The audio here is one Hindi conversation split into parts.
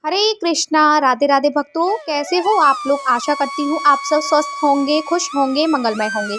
हरे कृष्णा। राधे राधे भक्तों, कैसे हो आप लोग। आशा करती हूँ आप सब स्वस्थ होंगे, खुश होंगे, मंगलमय होंगे।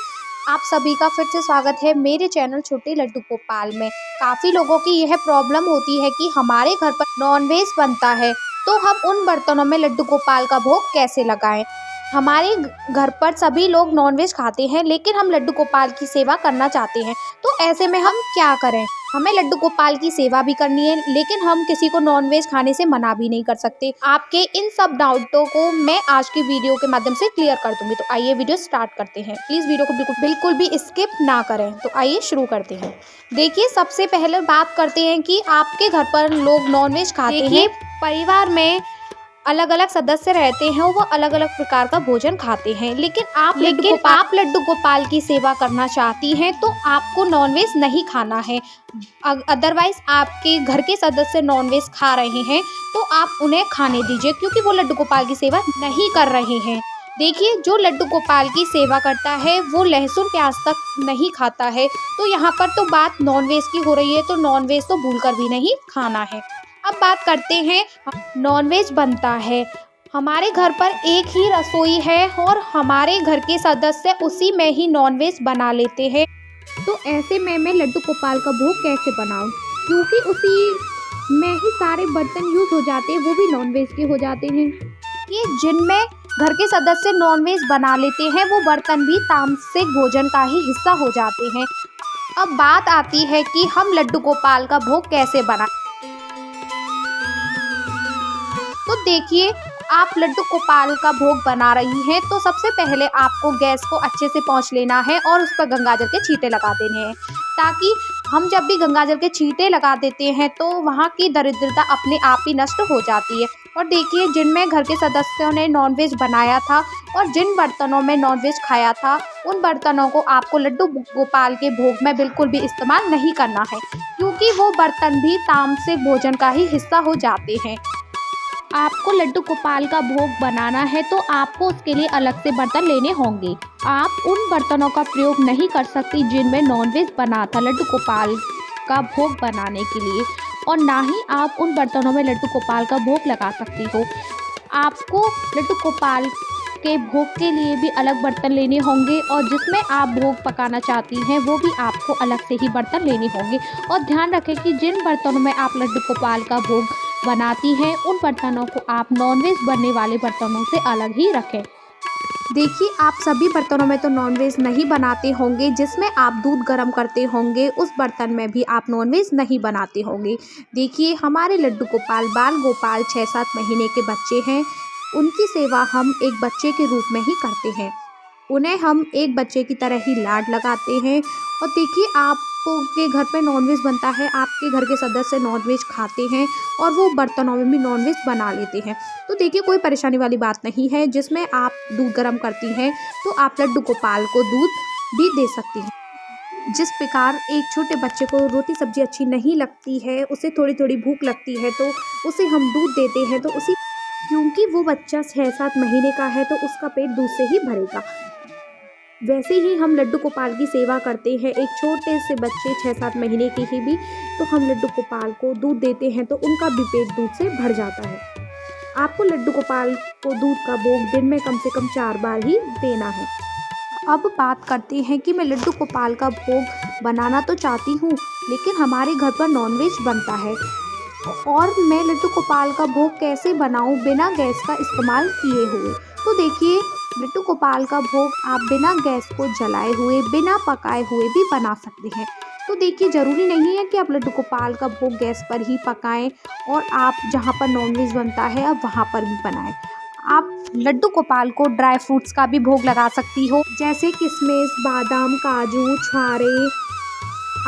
आप सभी का फिर से स्वागत है मेरे चैनल छोटे लड्डू गोपाल में। काफ़ी लोगों की यह प्रॉब्लम होती है कि हमारे घर पर नॉनवेज बनता है तो हम उन बर्तनों में लड्डू गोपाल का भोग कैसे लगाएं। हमारे घर पर सभी लोग नॉनवेज खाते हैं लेकिन हम लड्डू गोपाल की सेवा करना चाहते हैं, तो ऐसे में हम क्या करें। हमें लड्डू गोपाल की सेवा भी करनी है लेकिन हम किसी को नॉनवेज खाने से मना भी नहीं कर सकते। आपके इन सब डाउटों को मैं आज की वीडियो के माध्यम से क्लियर कर दूंगी। तो आइए वीडियो स्टार्ट करते हैं। प्लीज़ वीडियो को बिल्कुल भी स्किप ना करें। तो आइए शुरू करते हैं। देखिए, सबसे पहले बात करते हैं कि आपके घर पर लोग नॉनवेज खाते हैं। परिवार में अलग अलग सदस्य रहते हैं, वो अलग अलग प्रकार का भोजन खाते हैं, लेकिन आप लड्डू गोपाल की सेवा करना चाहती हैं तो आपको नॉनवेज नहीं खाना है। अदरवाइज आपके घर के सदस्य नॉनवेज खा रहे हैं तो आप उन्हें खाने दीजिए, क्योंकि वो लड्डू गोपाल की सेवा नहीं कर रहे हैं। देखिए, जो लड्डू गोपाल की सेवा करता है वो लहसुन प्याज तक नहीं खाता है, तो यहाँ पर तो बात नॉनवेज की हो रही है, तो नॉनवेज तो भूलकर भी नहीं खाना है। अब बात करते हैं, नॉनवेज बनता है, हमारे घर पर एक ही रसोई है और हमारे घर के सदस्य उसी में ही नॉनवेज बना लेते हैं, तो ऐसे में मैं लड्डू गोपाल का भोग कैसे बनाऊं, क्योंकि उसी में ही सारे बर्तन यूज हो जाते हैं, वो भी नॉनवेज के हो जाते हैं। ये जिनमें घर के सदस्य नॉनवेज बना लेते हैं वो बर्तन भी तामसिक भोजन का ही हिस्सा हो जाते हैं। अब बात आती है कि हम लड्डू गोपाल का भोग कैसे बनाएं। तो देखिए, आप लड्डू गोपाल का भोग बना रही हैं तो सबसे पहले आपको गैस को अच्छे से पोंछ लेना है और उस पर गंगाजल के छींटे लगा देने हैं, ताकि हम जब भी गंगाजल के छींटे लगा देते हैं तो वहाँ की दरिद्रता अपने आप ही नष्ट हो जाती है। और देखिए, जिनमें घर के सदस्यों ने नॉनवेज बनाया था और जिन बर्तनों में नॉनवेज खाया था, उन बर्तनों को आपको लड्डू गोपाल के भोग में बिल्कुल भी इस्तेमाल नहीं करना है, क्योंकि वो बर्तन भी तामसिक भोजन का ही हिस्सा हो जाते हैं। आपको लड्डू गोपाल का भोग बनाना है तो आपको उसके लिए अलग से बर्तन लेने होंगे। आप उन बर्तनों का प्रयोग नहीं कर सकती जिनमें नॉनवेज बना था लड्डू गोपाल का भोग बनाने के लिए, और ना ही आप उन बर्तनों में लड्डू गोपाल का भोग लगा सकती हो। आपको लड्डू गोपाल के भोग के लिए भी अलग बर्तन लेने होंगे, और जिसमें आप भोग पकाना चाहती हैं वो भी आपको अलग से ही बर्तन लेने होंगे। और ध्यान रखें कि जिन बर्तनों में आप लड्डू गोपाल का भोग बनाती हैं उन बर्तनों को आप नॉनवेज बनने वाले बर्तनों से अलग ही रखें। देखिए, आप सभी बर्तनों में तो नॉनवेज नहीं बनाते होंगे, जिसमें आप दूध गर्म करते होंगे उस बर्तन में भी आप नॉनवेज नहीं बनाते होंगे। देखिए, हमारे लड्डू गोपाल बाल गोपाल 6-7 महीने के बच्चे हैं, उनकी सेवा हम एक बच्चे के रूप में ही करते हैं। उन्हें हम एक बच्चे की तरह ही लाड लगाते हैं। और देखिए, आपके घर पे नॉनवेज बनता है, आपके घर के सदस्य नॉनवेज खाते हैं और वो बर्तनों में भी नॉनवेज बना लेते हैं, तो देखिए कोई परेशानी वाली बात नहीं है। जिसमें आप दूध गर्म करती हैं तो आप लड्डू गोपाल को दूध भी दे सकती हैं। जिस प्रकार एक छोटे बच्चे को रोटी सब्जी अच्छी नहीं लगती है, उसे थोड़ी थोड़ी भूख लगती है तो उसे हम दूध देते हैं, तो उसी क्योंकि वो बच्चा 6-7 महीने का है तो उसका पेट दूध से ही भरेगा, वैसे ही हम लड्डू गोपाल की सेवा करते हैं। एक छोटे से बच्चे 6-7 महीने के ही भी तो हम लड्डू गोपाल को दूध देते हैं तो उनका भी पेट दूध से भर जाता है। आपको लड्डू गोपाल को दूध का भोग दिन में कम से कम 4 बार ही देना है। अब बात करते हैं कि मैं लड्डू गोपाल का भोग बनाना तो चाहती हूँ लेकिन हमारे घर पर नॉनवेज बनता है, और मैं लड्डू गोपाल का भोग कैसे बनाऊँ बिना गैस का इस्तेमाल किए हुए। तो देखिए, लड्डू गोपाल का भोग आप बिना गैस को जलाए हुए, बिना पकाए हुए भी बना सकते हैं। तो देखिए, ज़रूरी नहीं है कि आप लड्डू गोपाल का भोग गैस पर ही पकाएं और आप जहां पर नॉनवेज बनता है आप वहां पर भी बनाएं। आप लड्डू गोपाल को ड्राई फ्रूट्स का भी भोग लगा सकती हो, जैसे किशमिश, बादाम, काजू, छुहारे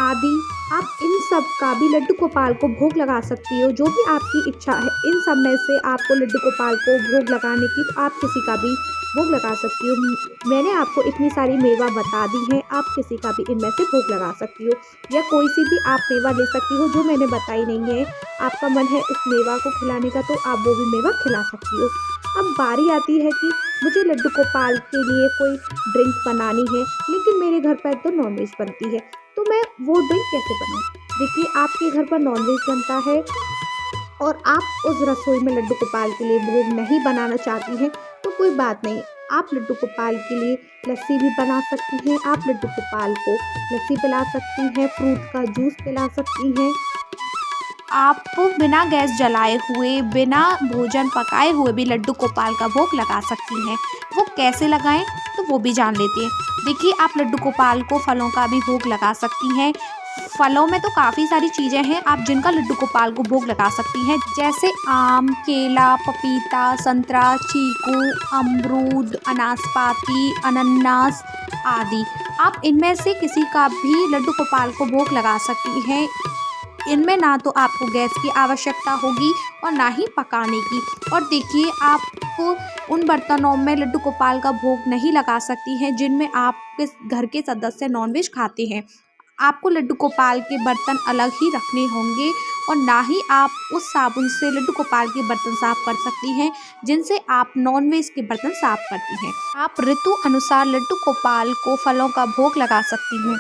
आदि। आप इन सब का भी लड्डू गोपाल को भोग लगा सकती हो, जो भी आपकी इच्छा है। इन सब में से आपको लड्डू गोपाल को भोग लगाने की, तो आप किसी का भी भोग लगा सकती हो। मैंने आपको इतनी सारी मेवा बता दी हैं, आप किसी का भी इनमें से भोग लगा सकती हो, या कोई सी भी आप मेवा ले सकती हो जो मैंने बताई नहीं है। आपका मन है उस मेवा को खिलाने का तो आप वो भी मेवा खिला सकती हो। अब बारी आती है कि मुझे लड्डू गोपाल के लिए कोई ड्रिंक बनानी है, लेकिन मेरे घर पर तो नॉनवेज बनती है, तो मैं वो ड्रिंक कैसे बनाऊँ। देखिए, आपके घर पर नॉनवेज बनता है और आप उस रसोई में लड्डू गोपाल के लिए भोग नहीं बनाना चाहती हैं तो कोई बात नहीं, आप लड्डू गोपाल के लिए लस्सी भी बना सकती हैं। आप लड्डू गोपाल को लस्सी पिला सकती हैं, फ्रूट का जूस पिला सकती हैं। आप बिना गैस जलाए हुए, बिना भोजन पकाए हुए भी लड्डू गोपाल का भोग लगा सकती हैं। वो कैसे लगाएं तो वो भी जान लेते हैं। देखिए, आप लड्डू गोपाल को फलों का भी भोग लगा सकती हैं। फलों में तो काफ़ी सारी चीज़ें हैं आप जिनका लड्डू गोपाल को भोग लगा सकती हैं, जैसे आम, केला, पपीता, संतरा, चीकू, अमरूद, अनाशपाती, अनन्नास आदि। आप इनमें से किसी का भी लड्डू गोपाल को भोग लगा सकती हैं। इनमें ना तो आपको गैस की आवश्यकता होगी और ना ही पकाने की। और देखिए, आपको उन बर्तनों में लड्डू गोपाल का भोग नहीं लगा सकती हैं जिनमें आपके घर के सदस्य नॉनवेज खाते हैं। आपको लड्डू गोपाल के बर्तन अलग ही रखने होंगे और ना ही आप उस साबुन से लड्डू गोपाल के बर्तन साफ कर सकती हैं जिनसे आप नॉनवेज के बर्तन साफ करती हैं। आप ऋतु अनुसार लड्डू गोपाल को फलों का भोग लगा सकती हैं।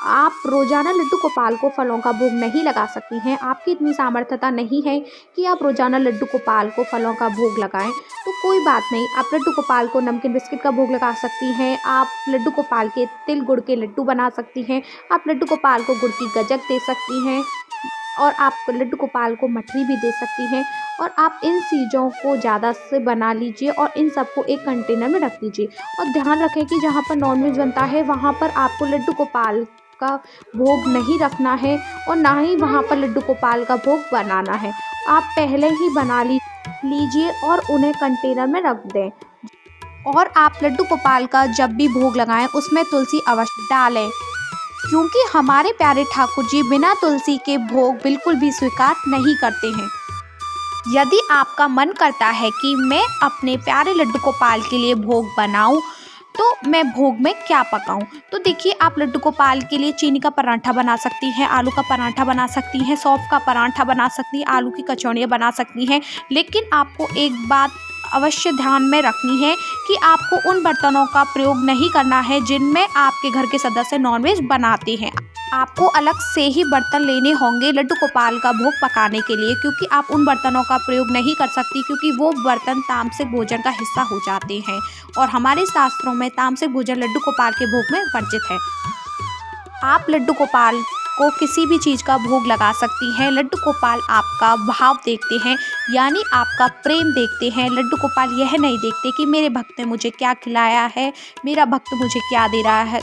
आप रोज़ाना लड्डू गोपाल को फलों का भोग नहीं लगा सकती हैं। आपकी इतनी सामर्थ्यता नहीं है कि आप रोज़ाना लड्डू गोपाल को फलों का भोग लगाएं, तो कोई बात नहीं, आप लड्डू गोपाल को नमकीन बिस्किट का भोग लगा सकती हैं। आप लड्डू गोपाल के तिल गुड़ के लड्डू बना सकती हैं। आप लड्डू गोपाल को गुड़ की गजक दे सकती हैं और आप लड्डू गोपाल को मठरी भी दे सकती हैं। और आप इन चीज़ों को ज़्यादा से बना लीजिए और इन सबको एक कंटेनर में रख दीजिए। और ध्यान रखें कि जहाँ पर नॉनवेज बनता है वहाँ पर आपको लड्डू गोपाल का भोग नहीं रखना है और ना ही वहाँ पर लड्डू गोपाल का भोग बनाना है। आप पहले ही बना लीजिए और उन्हें कंटेनर में रख दें। और आप लड्डू गोपाल का जब भी भोग लगाएं उसमें तुलसी अवश्य डालें, क्योंकि हमारे प्यारे ठाकुर जी बिना तुलसी के भोग बिल्कुल भी स्वीकार नहीं करते हैं। यदि आपका मन करता है कि मैं अपने प्यारे लड्डू गोपाल के लिए भोग बनाऊं, तो मैं भोग में क्या पकाऊं? तो देखिए, आप लड्डू गोपाल के लिए चीनी का पराठा बना सकती हैं, आलू का पराठा बना सकती हैं, सौंफ का पराठा बना सकती हैं, आलू की कचौड़ियाँ बना सकती हैं। लेकिन आपको एक बात अवश्य ध्यान में रखनी है कि आपको उन बर्तनों का प्रयोग नहीं करना है जिनमें आपके घर के सदस्य नॉनवेज बनाते हैं। आपको अलग से ही बर्तन लेने होंगे लड्डू गोपाल का भोग पकाने के लिए, क्योंकि आप उन बर्तनों का प्रयोग नहीं कर सकती, क्योंकि वो बर्तन तामसिक भोजन का हिस्सा हो जाते हैं और हमारे शास्त्रों में तामसिक भोजन लड्डू गोपाल के भोग में वर्जित है। आप लड्डू गोपाल को किसी भी चीज़ का भोग लगा सकती हैं। लड्डू गोपाल आपका भाव देखते हैं, यानी आपका प्रेम देखते हैं। लड्डू गोपाल यह नहीं देखते कि मेरे भक्त ने मुझे क्या खिलाया है, मेरा भक्त मुझे क्या दे रहा है।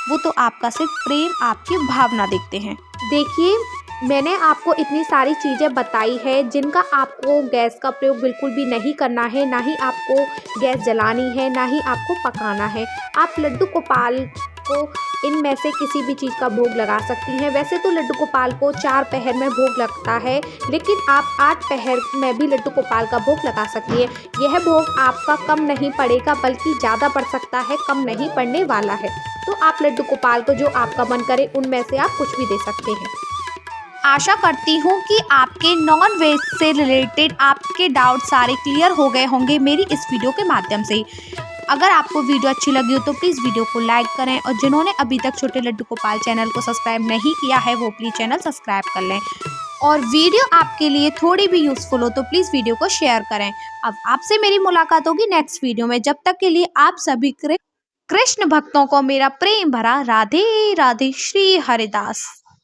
वो तो आपका सिर्फ प्रेम, आपकी भावना देखते हैं। देखिए, मैंने आपको इतनी सारी चीज़ें बताई है जिनका आपको गैस का प्रयोग बिल्कुल भी नहीं करना है, ना ही आपको गैस जलानी है, ना ही आपको पकाना है। आप लड्डू गोपाल को इनमें से किसी भी चीज़ का भोग लगा सकती हैं। वैसे तो लड्डू गोपाल को 4 पहर में भोग लगता है, लेकिन आप 8 पहर में भी लड्डू गोपाल का भोग लगा सकती हैं। यह भोग आपका कम नहीं पड़ेगा, बल्कि ज़्यादा पड़ सकता है, कम नहीं पड़ने वाला है। तो आप लड्डू गोपाल को जो आपका मन करे उनमें से आप कुछ भी दे सकते हैं। आशा करती हूँ कि आपके नॉन वेज से रिलेटेड आपके डाउट सारे क्लियर हो गए होंगे मेरी इस वीडियो के माध्यम से। अगर आपको वीडियो अच्छी लगी हो तो प्लीज़ वीडियो को लाइक करें और जिन्होंने अभी तक छोटे लड्डू गोपाल चैनल को सब्सक्राइब नहीं किया है वो प्लीज़ चैनल सब्सक्राइब कर लें। और वीडियो आपके लिए थोड़ी भी यूज़फुल हो तो प्लीज़ वीडियो को शेयर करें। अब आपसे मेरी मुलाकात होगी नेक्स्ट वीडियो में। जब तक के लिए आप सभी कृष्ण भक्तों को मेरा प्रेम भरा राधे राधे। श्री हरिदास।